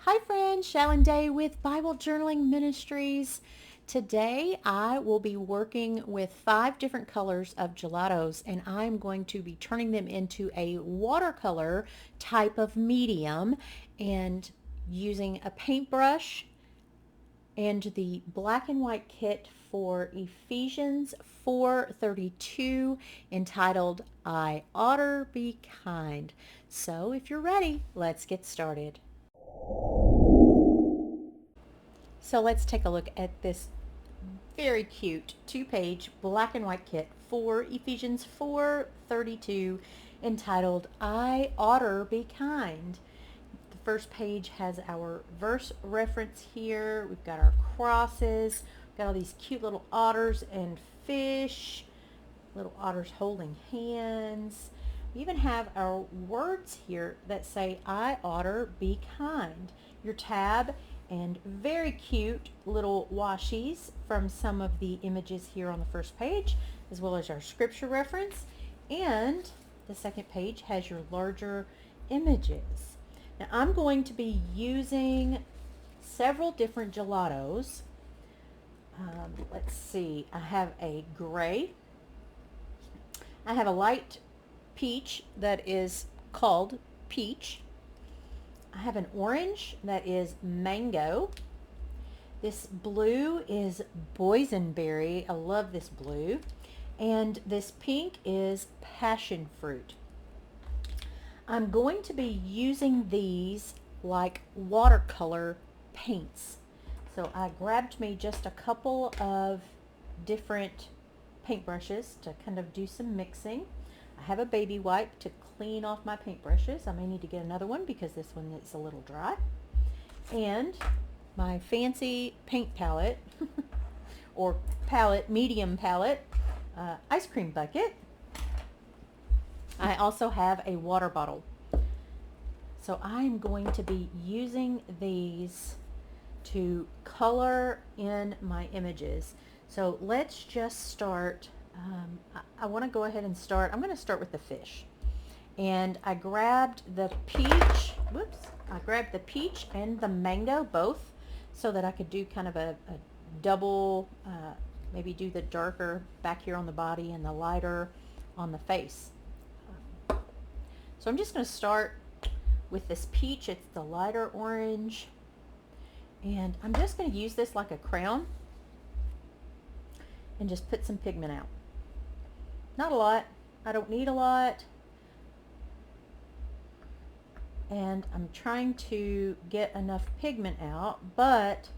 Hi friends, Shalon Day with Bible Journaling Ministries. Today I will be working with 5 different colors of gelatos, and I'm going to be turning them into a watercolor type of medium and using a paintbrush and the black and white kit for Ephesians 4:32 entitled I Oughter Be Kind. So if you're ready, let's get started. So let's take a look at this very cute 2-page black and white kit for Ephesians 4:32 entitled I Oughter Be Kind. The first page has our verse reference here. We've got our crosses. We've got all these cute little otters and fish, little otters holding hands. We even have our words here that say I oughter be kind. Your tab and very cute little washies from some of the images here on the first page, as well as our scripture reference. And the second page has your larger images. Now I'm going to be using several different gelatos. Let's see, I have a gray, I have a light peach that is called peach. I have an orange that is mango. This blue is boysenberry. I love this blue. And this pink is passion fruit. I'm going to be using these like watercolor paints. So I grabbed me just a couple of different paintbrushes to kind of do some mixing. I have a baby wipe to clean off my paintbrushes. I may need to get another one because this one is a little dry. And my fancy paint palette or medium palette, ice cream bucket. I also have a water bottle. So I'm going to be using these to color in my images. So let's just start. I want to go ahead and start. I'm going to start with the fish. And I grabbed the peach. I grabbed the peach and the mango both so that I could do kind of a double, maybe do the darker back here on the body and the lighter on the face. So I'm just going to start with this peach. It's the lighter orange. And I'm just going to use this like a crayon and just put some pigment out. Not a lot. I don't need a lot. And I'm trying to get enough pigment out, but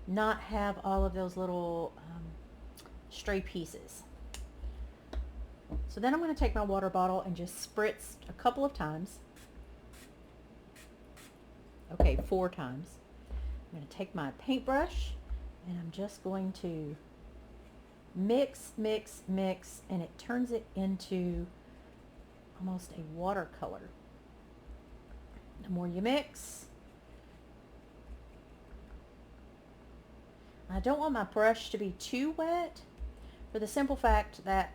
not have all of those little stray pieces. So then I'm going to take my water bottle and just spritz a couple of times. Okay, 4 times. I'm going to take my paintbrush and I'm just going to mix, mix, mix, and it turns it into almost a watercolor. The more you mix, I don't want my brush to be too wet for the simple fact that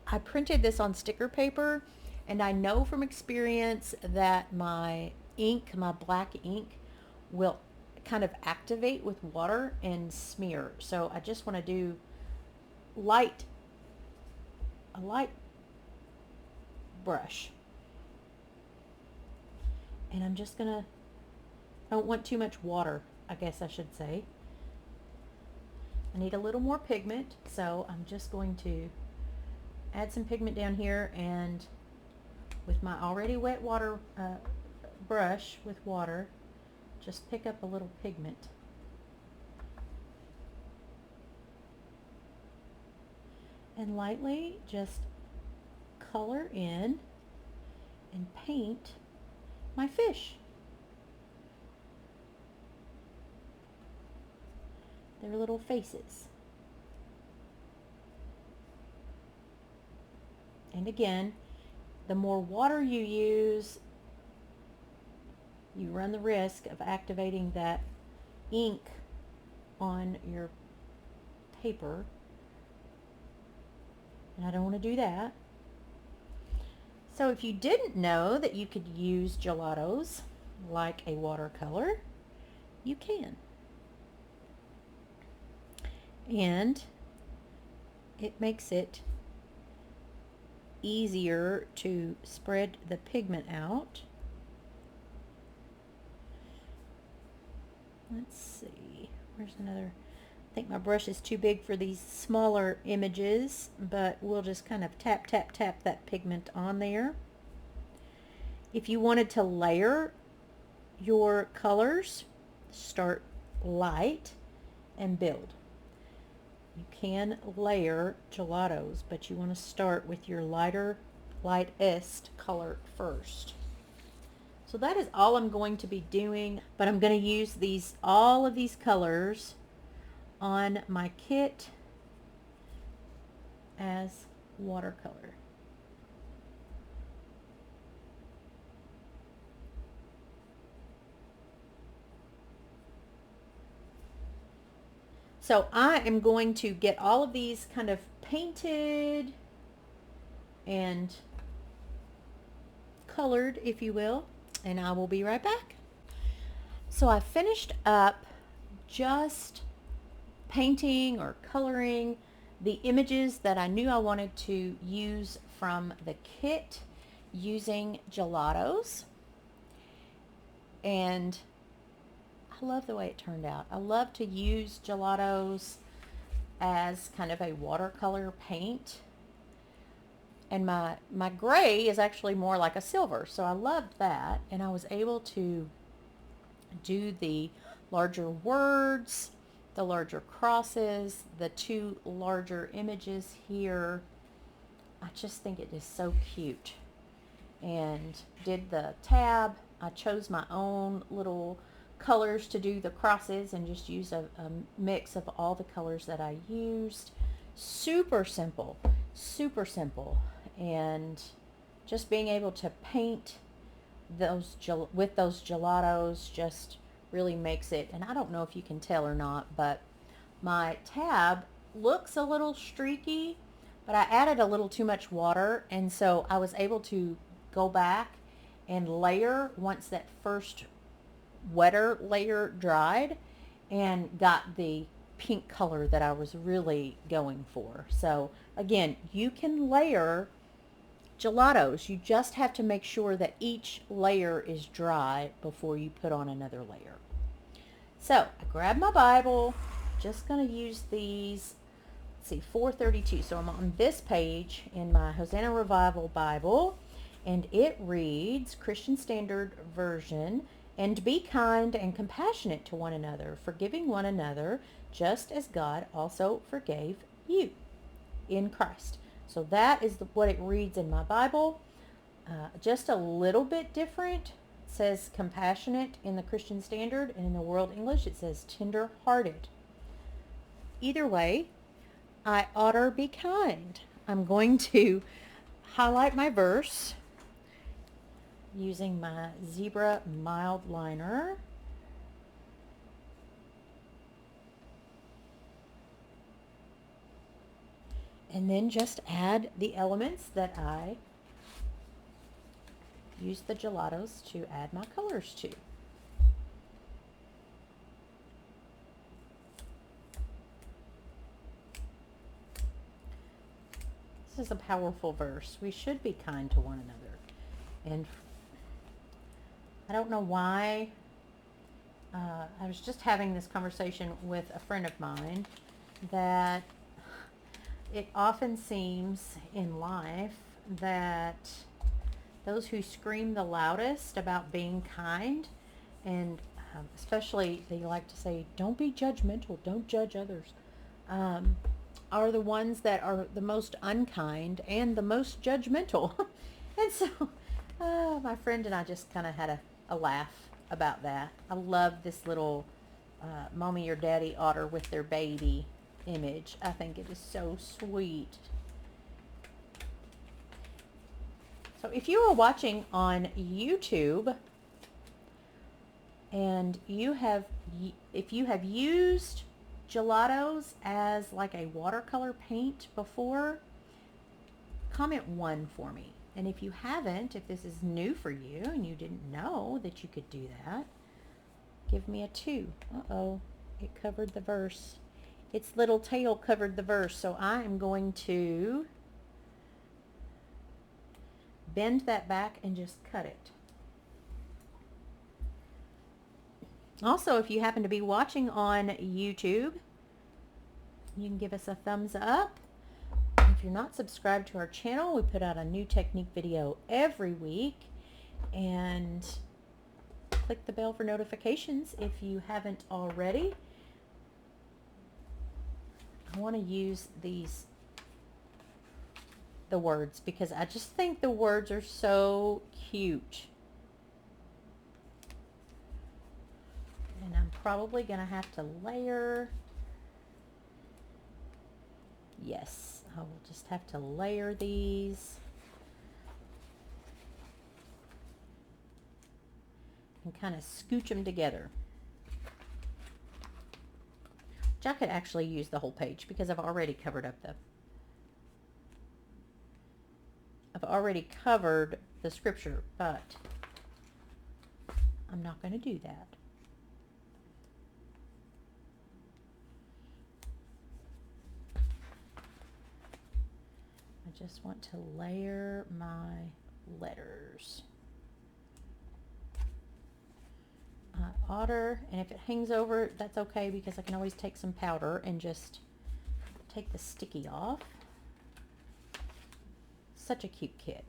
I printed this on sticker paper, and I know from experience that my ink, my black ink, will kind of activate with water and smear. So I just want to do a light brush. And I'm just going to, I don't want too much water, I guess I should say. I need a little more pigment, so I'm just going to add some pigment down here, and with my already wet water brush with water, just pick up a little pigment. And lightly just color in and paint my fish. Their little faces. And again, the more water you use, you run the risk of activating that ink on your paper. And I don't want to do that. So if you didn't know that you could use gelatos like a watercolor, you can. And it makes it easier to spread the pigment out. Let's see, where's another? I think my brush is too big for these smaller images, but we'll just kind of tap, tap, tap that pigment on there. If you wanted to layer your colors, start light and build. You can layer gelatos, but you want to start with your lightest color first. So that is all I'm going to be doing, but I'm going to use all of these colors on my kit as watercolor. So I am going to get all of these kind of painted and colored, if you will, and I will be right back. So I finished up just painting or coloring the images that I knew I wanted to use from the kit using Gelatos, and I love the way it turned out. I love to use Gelatos as kind of a watercolor paint, and my gray is actually more like a silver, so I loved that. And I was able to do the larger words, the larger crosses, the two larger images here. I just think it is so cute. And did the tab. I chose my own little colors to do the crosses and just use a mix of all the colors that I used. Super simple, and just being able to paint those with those gelatos just really makes it. And I don't know if you can tell or not, but my tab looks a little streaky, but I added a little too much water, and so I was able to go back and layer once that first wetter layer dried and got the pink color that I was really going for. So again, you can layer gelatos. You just have to make sure that each layer is dry before you put on another layer. So I grabbed my Bible, just going to use these, let's see, 432. So I'm on this page in my Hosanna Revival Bible, and it reads, Christian Standard Version, and be kind and compassionate to one another, forgiving one another, just as God also forgave you in Christ. So that is what it reads in my Bible. Just a little bit different. It says compassionate in the Christian Standard, and in the World English it says tender-hearted. Either way, I oughter be kind. I'm going to highlight my verse using my zebra mild liner. And then just add the elements that I use the gelatos to add my colors to. This is a powerful verse. We should be kind to one another. And I don't know why. I was just having this conversation with a friend of mine that it often seems in life that those who scream the loudest about being kind, and especially they like to say, don't be judgmental, don't judge others, are the ones that are the most unkind and the most judgmental. And so my friend and I just kind of had a laugh about that. I love this little mommy or daddy otter with their baby image. I think it is so sweet. So if you are watching on YouTube and if you have used gelatos as like a watercolor paint before, comment 1 for me. And if you haven't, if this is new for you and you didn't know that you could do that, Give me a 2. Uh-oh, it covered the verse. Its little tail covered the verse, so I am going to bend that back and just cut it. Also, if you happen to be watching on YouTube, you can give us a thumbs up. If you're not subscribed to our channel, we put out a new technique video every week. And click the bell for notifications if you haven't already. I want to use the words because I just think the words are so cute. And I'm probably going to have to layer. Yes, I will just have to layer these. And kind of scooch them together. Which I could actually use the whole page because I've already covered up the scripture, but I'm not going to do that. I just want to layer my letters. Otter, and if it hangs over, that's okay because I can always take some powder and just take the sticky off. Such a cute kit.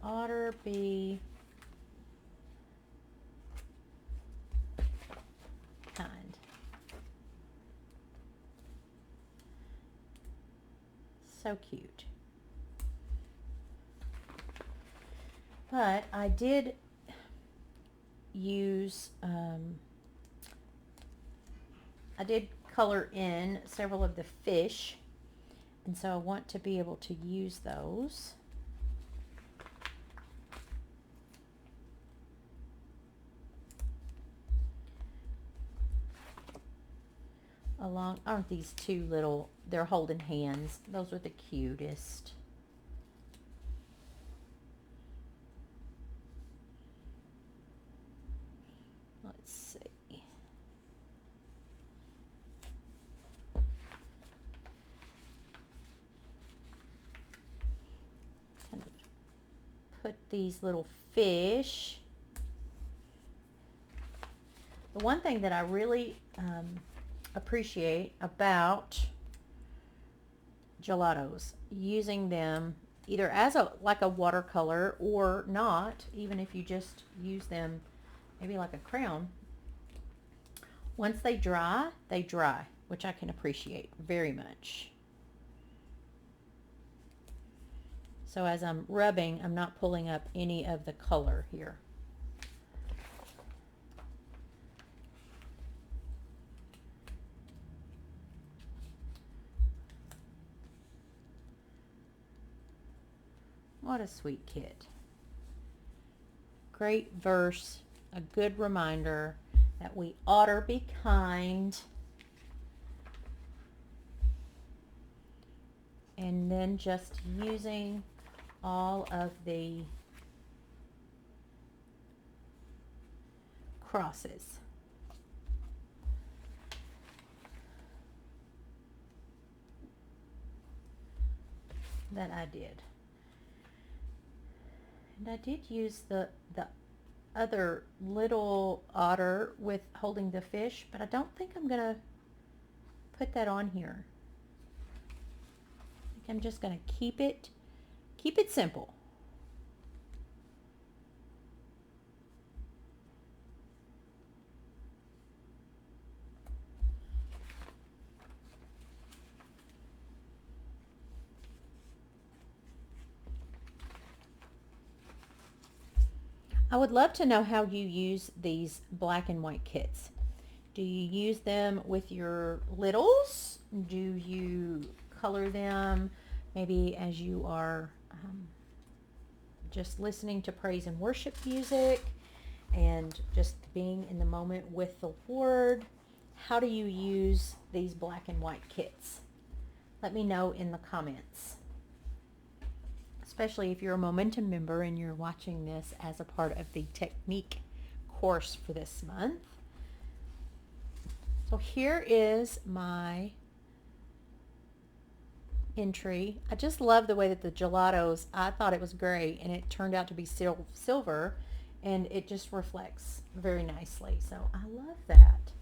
Otter be kind. So cute. But I did use, I did color in several of the fish, and so I want to be able to use those. Along, aren't these two little, they're holding hands. Those are the cutest. Let's see. Kind of put these little fish. The one thing that I really appreciate about Gelatos, using them either as like a watercolor or not, even if you just use them maybe like a crayon. Once they dry, which I can appreciate very much. So as I'm rubbing, I'm not pulling up any of the color here. What a sweet kit. Great verse, a good reminder that we oughter be kind. And then just using all of the crosses. That I did. And I did use the other little otter with holding the fish, but I don't think I'm gonna put that on here. I think I'm just gonna keep it simple. I would love to know how you use these black and white kits. Do you use them with your littles? Do you color them maybe as you are just listening to praise and worship music and just being in the moment with the Lord? How do you use these black and white kits? Let me know in the comments. especially if you're a Momentum member and you're watching this as a part of the technique course for this month. So here is my entry. I just love the way that the gelatos, I thought it was gray and it turned out to be silver, and it just reflects very nicely. So I love that.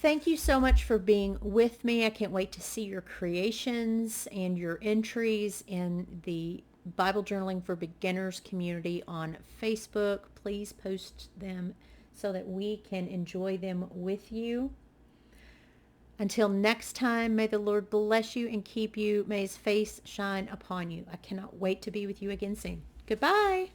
Thank you so much for being with me. I can't wait to see your creations and your entries in the Bible Journaling for Beginners community on Facebook. Please post them so that we can enjoy them with you. Until next time, may the Lord bless you and keep you. May his face shine upon you. I cannot wait to be with you again soon. Goodbye.